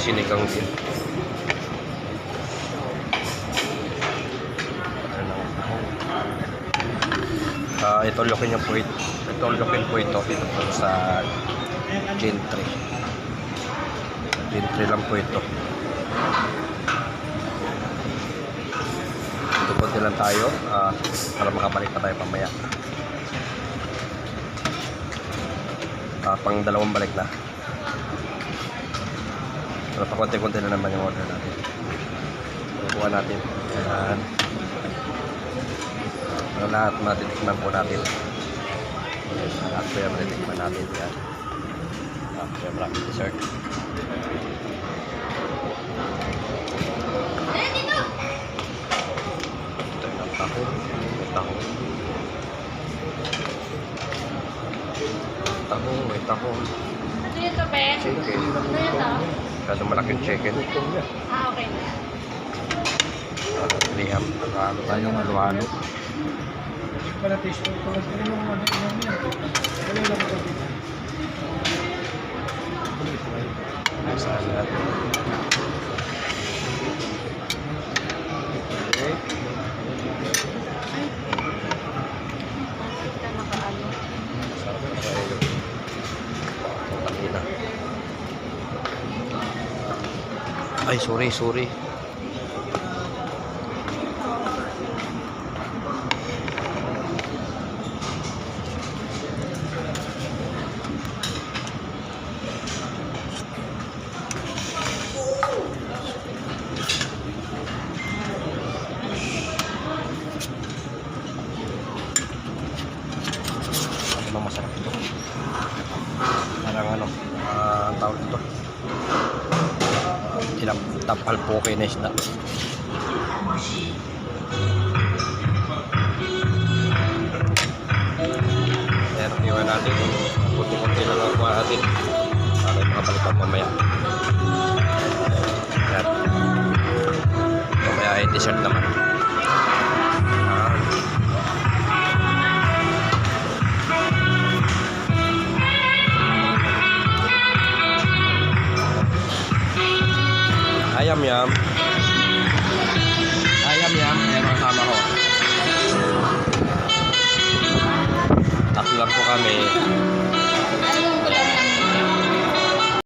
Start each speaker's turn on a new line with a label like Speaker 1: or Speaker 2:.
Speaker 1: sinigang din. Ito lokin niyo po ito. Ito lokin po ito. Ito po sa Gentry. Gentry lang po ito. Ito po din lang tayo para makabalik pa tayo pamaya. Pang dalawang balik na. Pero pa konti-konti na naman yung order natin. Kukuha natin. Ayan. Ang lahat matitikman po natin. Lahat po yung matitikman natin. Yan. Yung maraming dessert. Ito yung tahong. May tahong.
Speaker 2: Ano yun to, Ben?
Speaker 1: Chicken.
Speaker 2: Ano yun to?
Speaker 1: Kasi malaking chicken.
Speaker 2: Okay.
Speaker 1: Liham. Ano tayong halo-halo.
Speaker 3: Para taste ko pala yung ano yan. Ano lang ito?
Speaker 1: Salad. Okay.
Speaker 2: Kita nakaano.
Speaker 1: Sarap na siya yun. Pakita. Ay, sorry. Masarap ito. Parang ano, ang tawag ito. Tapal po kayo na isda. Pero iwan natin. Kunti-kunti na lang kuha natin. Para makabalik pa mamaya. Yan. Mamaya ay dessert naman. Ayam yam. Ayan ang kasama ko. Tatlo lang po kami.